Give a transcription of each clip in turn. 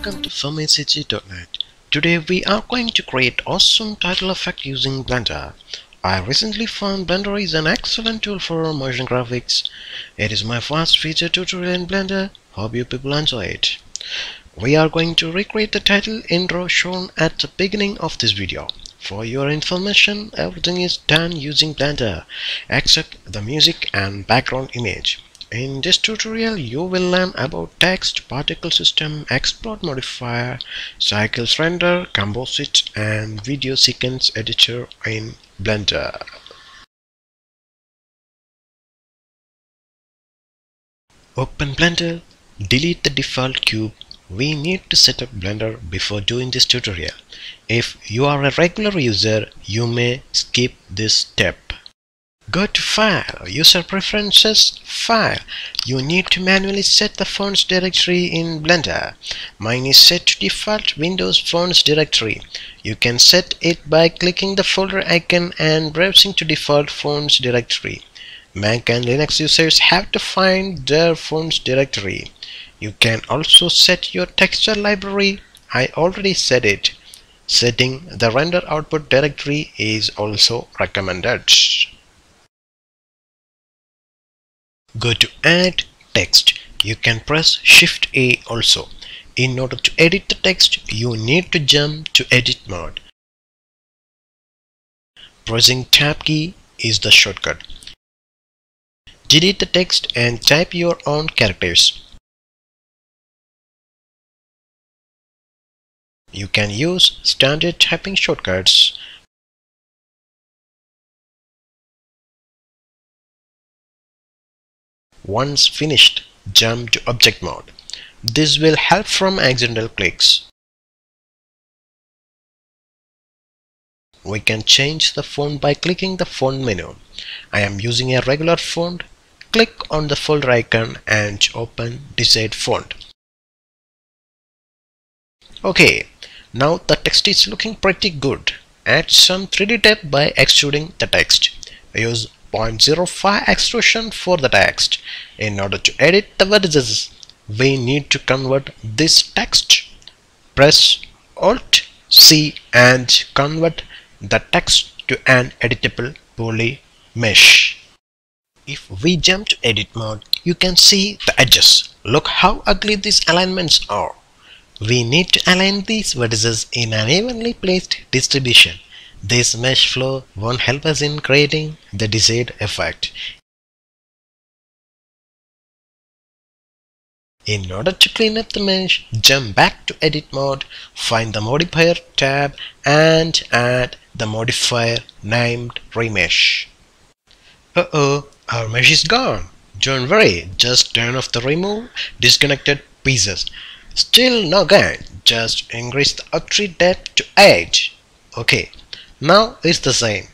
welcome to filmacg.net. Today we are going to create awesome title effect using Blender. I recently found Blender is an excellent tool for motion graphics. It is my first feature tutorial in Blender. Hope you people enjoy it. We are going to recreate the title intro shown at the beginning of this video. For your information, everything is done using Blender except the music and background image. In this tutorial, you will learn about text, particle system, export modifier, cycles render, composite, and video sequence editor in Blender. Open Blender, delete the default cube. We need to set up Blender before doing this tutorial. If you are a regular user, you may skip this step. Go to File, User Preferences, File. You need to manually set the fonts directory in Blender. Mine is set to default Windows Fonts directory. You can set it by clicking the folder icon and browsing to default fonts directory. Mac and Linux users have to find their fonts directory. You can also set your texture library. I already set it. Setting the render output directory is also recommended. Go to Add Text. You can press Shift A also. In order to edit the text, you need to jump to Edit mode. Pressing Tab key is the shortcut. Delete the text and type your own characters. You can use standard typing shortcuts. Once finished, jump to Object mode. This will help from accidental clicks. We can change the font by clicking the font menu. I am using a regular font. Click on the folder icon and open desired font. Okay, now the text is looking pretty good. Add some 3D depth by extruding the text. Use 0.05 extrusion for the text. In order to edit the vertices, we need to convert this text. Press Alt C and convert the text to an editable poly mesh. If we jump to edit mode, you can see the edges. Look how ugly these alignments are. We need to align these vertices in an evenly placed distribution. This mesh flow won't help us in creating the desired effect. In order to clean up the mesh, jump back to Edit mode, find the Modifier tab and add the modifier named Remesh. Our mesh is gone. Don't worry, just turn off the remove disconnected pieces. Still no gain, just increase the output depth to 8. Okay. Now it's the same.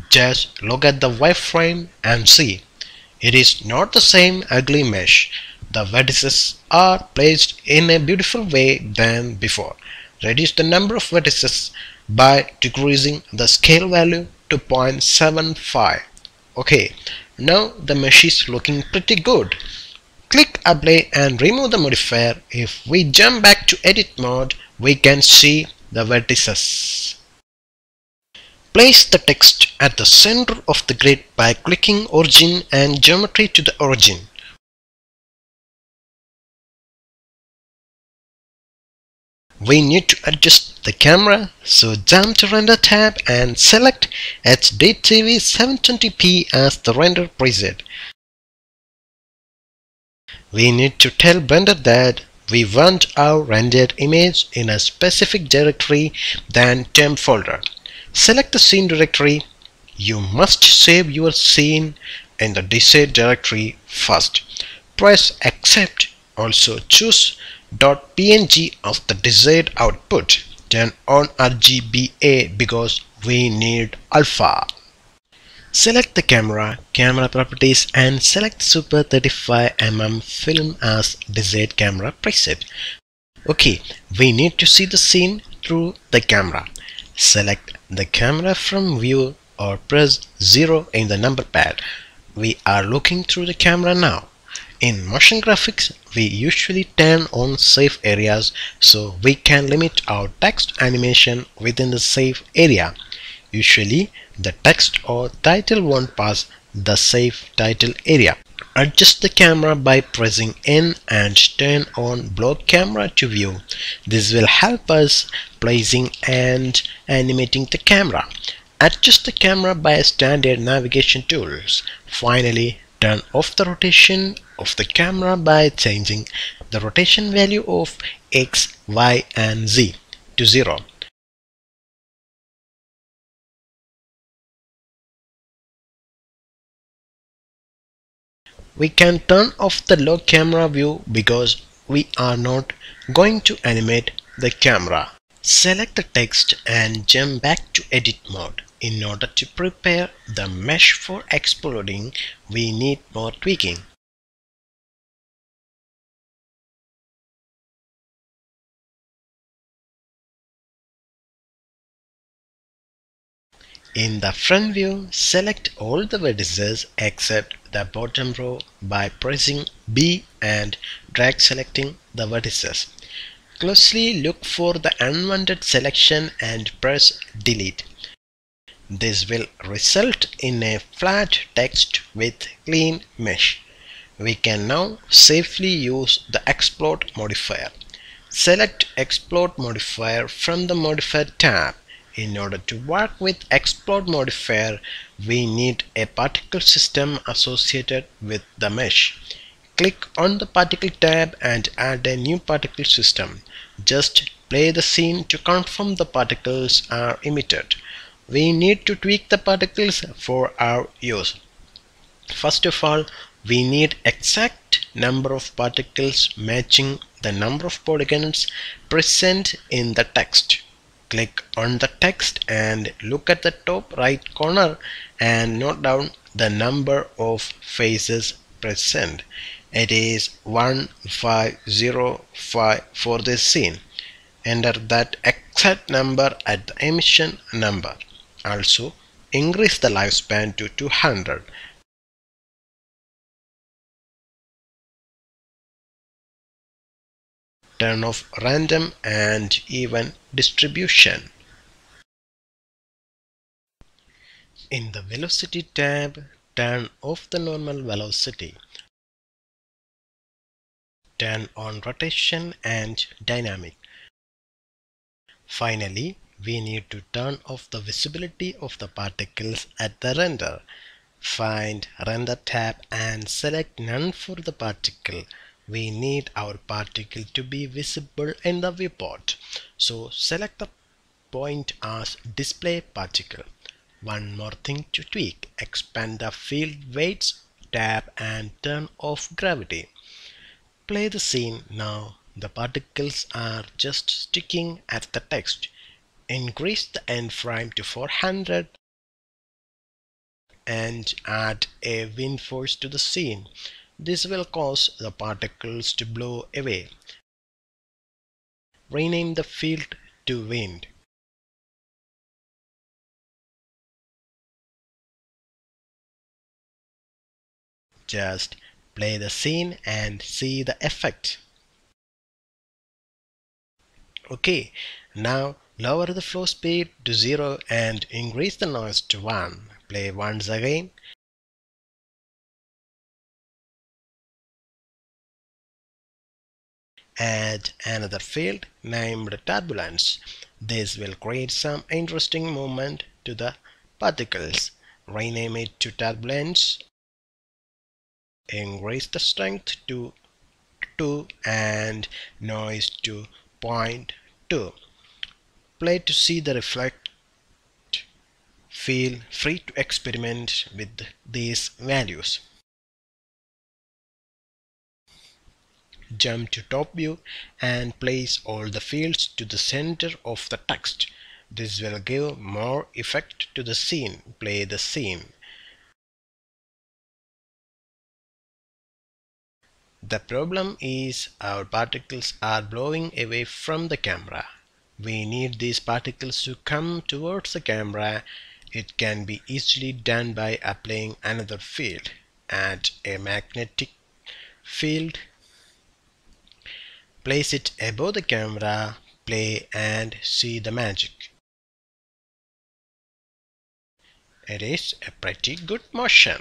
Just look at the wireframe and see. It is not the same ugly mesh. The vertices are placed in a beautiful way than before. Reduce the number of vertices by decreasing the scale value to 0.75. Okay, now the mesh is looking pretty good. Click Apply and remove the modifier. If we jump back to Edit mode, we can see the vertices. Place the text at the center of the grid by clicking Origin and Geometry to the origin. We need to adjust the camera, so jump to Render tab and select HDTV 720p as the render preset. We need to tell Blender that we want our rendered image in a specific directory than temp folder. Select the scene directory. You must save your scene in the desired directory first. Press Accept. Also choose .png of the desired output. Turn on RGBA because we need alpha. Select the camera properties and select Super 35mm film as desired camera preset. Okay, we need to see the scene through the camera. Select the camera from view or press 0 in the number pad. We are looking through the camera now. In motion graphics, we usually turn on safe areas so we can limit our text animation within the safe area. Usually, the text or title won't pass the safe title area. Adjust the camera by pressing N and turn on block camera to view. This will help us placing and animating the camera. Adjust the camera by standard navigation tools. Finally, turn off the rotation of the camera by changing the rotation value of X, Y and Z to 0. We can turn off the lock camera view because we are not going to animate the camera. Select the text and jump back to edit mode. In order to prepare the mesh for exploding, we need more tweaking. In the front view, select all the vertices except the bottom row by pressing B and drag selecting the vertices. Closely look for the unwanted selection and press delete. This will result in a flat text with clean mesh. We can now safely use the Export modifier. Select Export modifier from the Modifier tab. In order to work with Export modifier, we need a particle system associated with the mesh. Click on the particle tab and add a new particle system. Just play the scene to confirm the particles are emitted. We need to tweak the particles for our use. First of all, we need exact number of particles matching the number of polygons present in the text. Click on the text and look at the top right corner and note down the number of faces present. It is 1505 for this scene. Enter that exact number at the emission number. Also, increase the lifespan to 200. Turn off random and even distribution. In the Velocity tab, turn off the normal velocity. Turn on rotation and dynamic. Finally, we need to turn off the visibility of the particles at the render. Find Render tab and select None for the particle. We need our particle to be visible in the viewport. So select the point as Display Particle. One more thing to tweak. Expand the Field Weights tab and turn off Gravity. Play the scene now. The particles are just sticking at the text. Increase the end frame to 400 and add a wind force to the scene. This will cause the particles to blow away. Rename the field to wind. Just play the scene and see the effect. Okay, now lower the flow speed to 0 and increase the noise to 1. Play once again. Add another field named turbulence. This will create some interesting movement to the particles. Rename it to turbulence. Increase the strength to 2 and noise to 0.2. Play to see the reflect. Feel free to experiment with these values. Jump to top view and place all the fields to the center of the text. This will give more effect to the scene. Play the scene. The problem is our particles are blowing away from the camera. We need these particles to come towards the camera. It can be easily done by applying another field. Add a magnetic field. Place it above the camera, play and see the magic. It is a pretty good motion.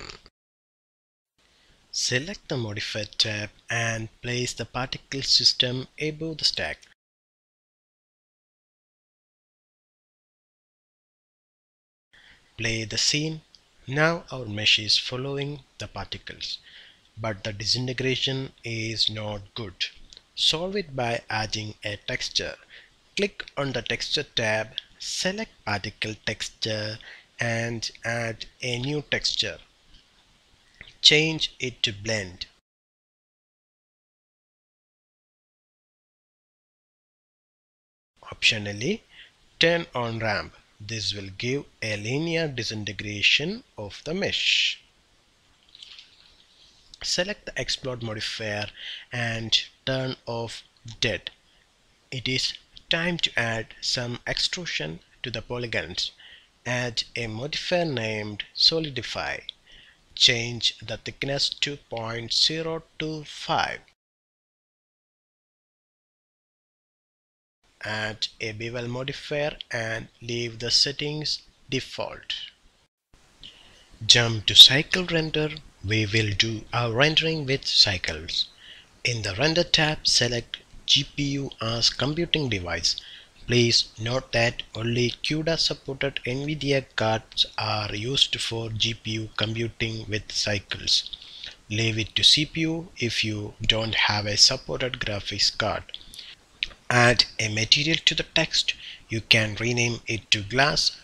Select the Modifier tab and place the particle system above the stack. Play the scene. Now our mesh is following the particles, but the disintegration is not good. Solve it by adding a texture. Click on the Texture tab, select Particle Texture and add a new texture. Change it to Blend. Optionally, turn on Ramp. This will give a linear disintegration of the mesh. Select the Explode modifier and turn off Dead. It is time to add some extrusion to the polygons. Add a modifier named Solidify. Change the thickness to 0.025. Add a bevel modifier and leave the settings default. Jump to Cycle Render. We will do our rendering with cycles. In the Render tab, select GPU as computing device. Please note that only CUDA supported NVIDIA cards are used for GPU computing with cycles. Leave it to CPU if you don't have a supported graphics card. Add a material to the text. You can rename it to glass.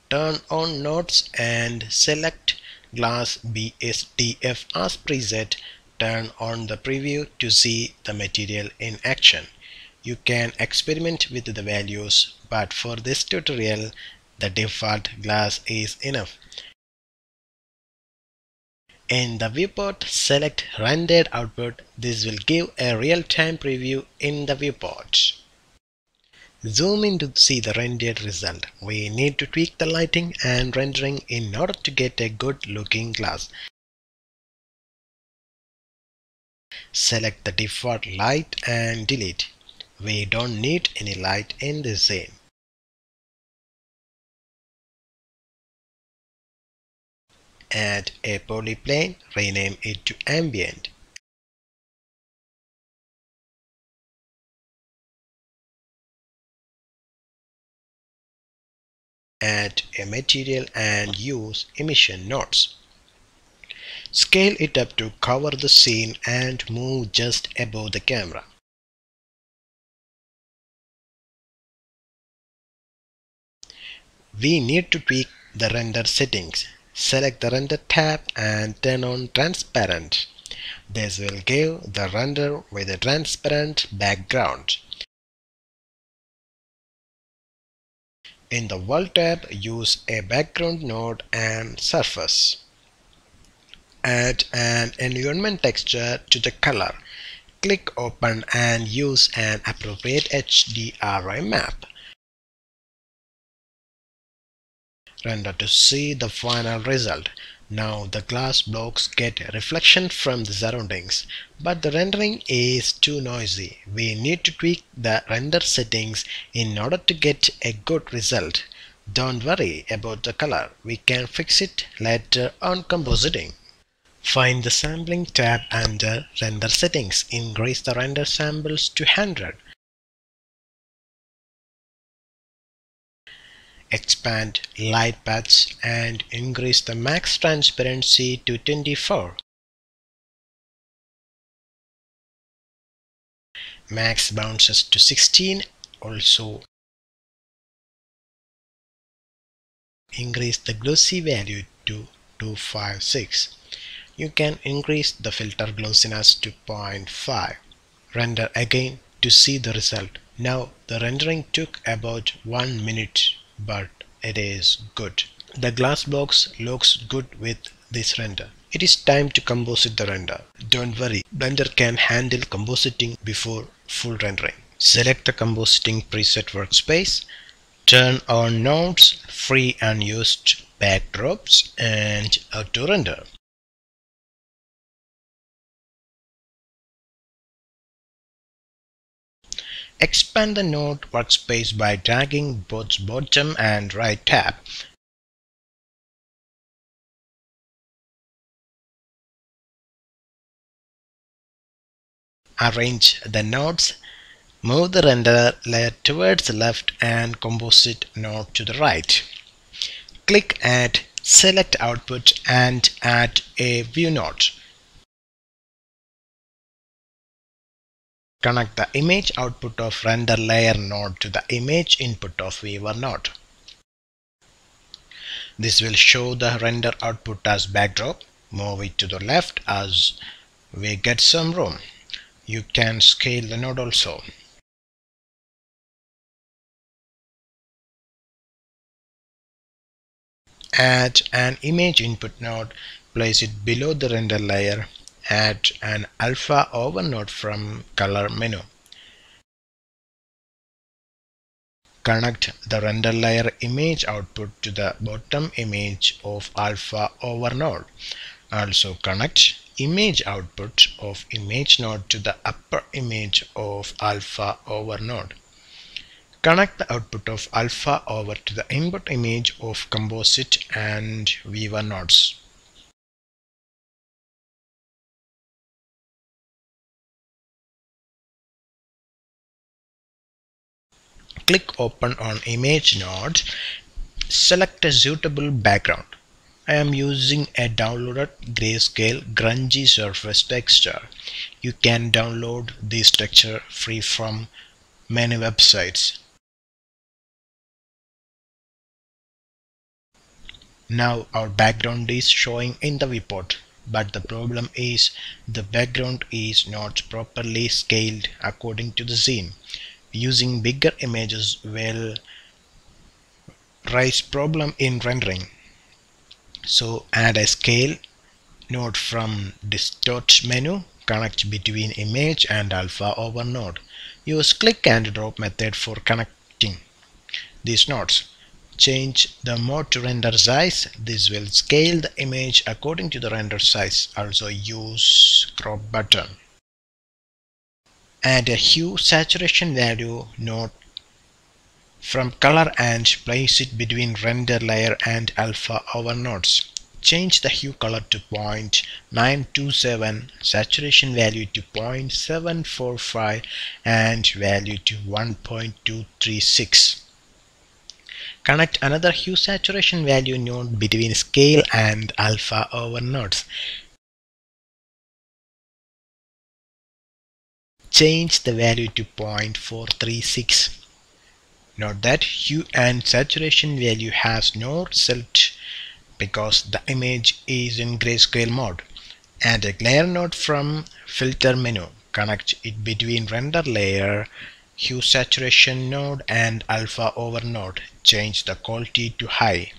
Turn on nodes and select glass BSDF as preset. Turn on the preview to see the material in action. You can experiment with the values, but for this tutorial, the default glass is enough. In the viewport, select rendered output. This will give a real-time preview in the viewport. Zoom in to see the rendered result. We need to tweak the lighting and rendering in order to get a good looking glass. Select the default light and delete. We don't need any light in this scene. Add a polyplane, rename it to ambient. Add a material and use emission nodes. Scale it up to cover the scene and move just above the camera. We need to tweak the render settings. Select the Render tab and turn on Transparent. This will give the render with a transparent background. In the World tab, use a background node and surface. Add an environment texture to the color. Click Open and use an appropriate HDRI map. Render to see the final result. Now the glass blocks get a reflection from the surroundings, but the rendering is too noisy. We need to tweak the render settings in order to get a good result. Don't worry about the color. We can fix it later on Compositing. Find the Sampling tab under Render Settings. Increase the render samples to 100. Expand light paths and increase the max transparency to 24. Max bounces to 16. Also increase the glossy value to 256. You can increase the filter glossiness to 0.5. Render again to see the result. Now the rendering took about 1 minute, but it is good. The glass box looks good with this render. It is time to composite the render. Don't worry, Blender can handle compositing before full rendering. Select the compositing preset workspace. Turn on nodes, free and used backdrops and auto render. Expand the node workspace by dragging both bottom and right tab. Arrange the nodes. Move the render layer towards the left and composite node to the right. Click Add, select Output and add a view node. Connect the image output of render layer node to the image input of viewer node. This will show the render output as backdrop. Move it to the left as we get some room. You can scale the node also. Add an image input node, place it below the render layer. Add an alpha over node from color menu. Connect the render layer image output to the bottom image of alpha over node. Also connect image output of image node to the upper image of alpha over node. Connect the output of alpha over to the input image of composite and viewer nodes. Click Open on Image Node. Select a suitable background. I am using a downloaded grayscale grungy surface texture. You can download this texture free from many websites. Now our background is showing in the viewport, but the problem is the background is not properly scaled according to the scene. Using bigger images will raise problem in rendering. So add a scale node from distort menu. Connect between image and alpha over node. Use click and drop method for connecting these nodes. Change the mode to render size. This will scale the image according to the render size. Also use crop button. Add a hue saturation value node from color and place it between render layer and alpha over nodes. Change the hue color to 0.927, saturation value to 0.745 and value to 1.236. Connect another hue saturation value node between scale and alpha over nodes. Change the value to 0.436. Note that hue and saturation value has no result because the image is in grayscale mode. Add a glare node from filter menu. Connect it between render layer, hue saturation node and alpha over node. Change the quality to high,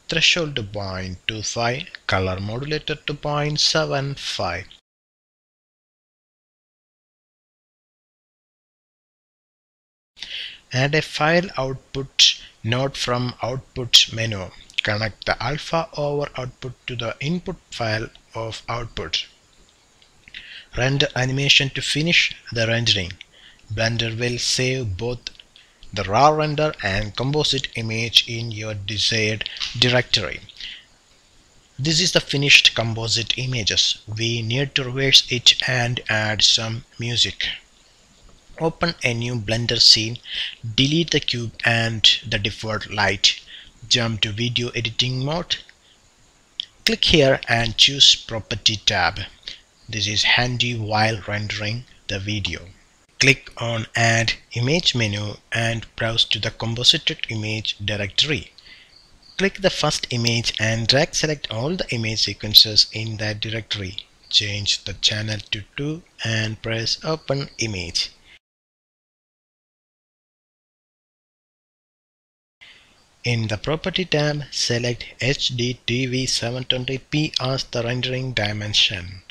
threshold to 0.25, color modulator to 0.75. Add a file output node from output menu. Connect the alpha over output to the input file of output. Render animation to finish the rendering. Blender will save both the raw render and composite image in your desired directory. This is the finished composite images. We need to reverse it and add some music. Open a new Blender scene, delete the cube and the default light. Jump to video editing mode. Click here and choose Property tab. This is handy while rendering the video. Click on Add Image menu and browse to the composited image directory. Click the first image and drag select all the image sequences in that directory. Change the channel to 2 and press Open Image. In the Property tab, select HDTV720p as the rendering dimension.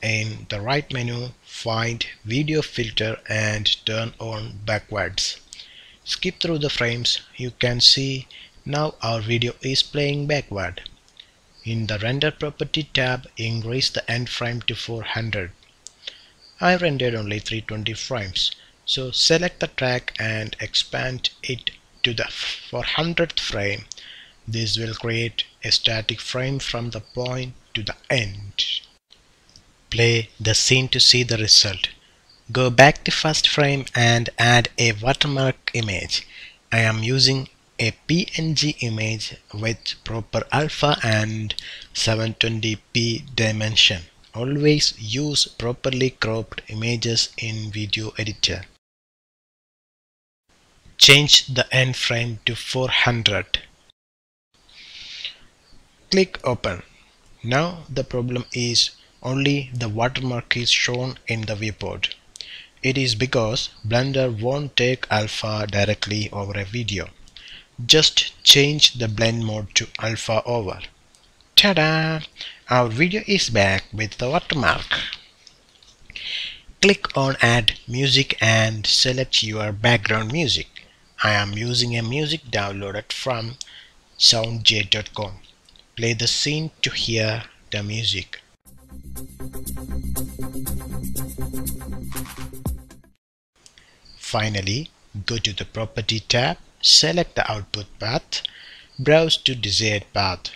In the right menu, find Video Filter and turn on backwards. Skip through the frames. You can see now our video is playing backward. In the Render Property tab, increase the end frame to 400. I rendered only 320 frames, so select the track and expand it to the 400th frame. This will create a static frame from the point to the end. Play the scene to see the result. Go back to first frame and add a watermark image. I am using a PNG image with proper alpha and 720p dimension. Always use properly cropped images in video editor. Change the end frame to 400. Click open. Now the problem is only the watermark is shown in the viewport. It is because Blender won't take alpha directly over a video. Just change the blend mode to alpha over. Ta-da! Our video is back with the watermark. Click on Add Music and select your background music. I am using a music downloaded from soundj.com. Play the scene to hear the music. Finally, go to the Property tab, select the output path, browse to desired path.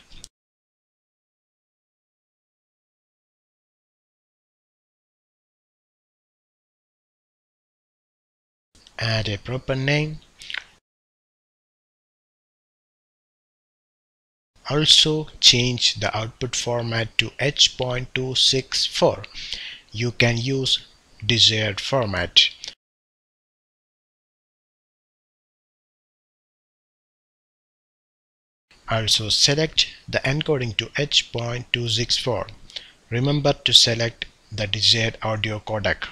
Add a proper name. Also change the output format to H.264. You can use desired format. Also select the encoding to H.264. Remember to select the desired audio codec.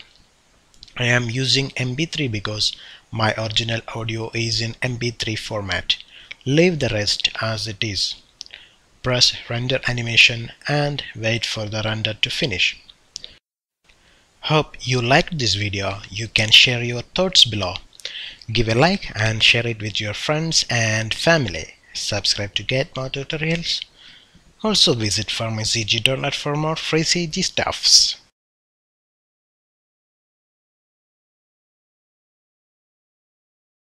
I am using MP3 because my original audio is in MP3 format. Leave the rest as it is. Press render animation and wait for the render to finish. Hope you liked this video. You can share your thoughts below. Give a like and share it with your friends and family. Subscribe to get more tutorials. Also visit farmacg.net for more free CG stuffs.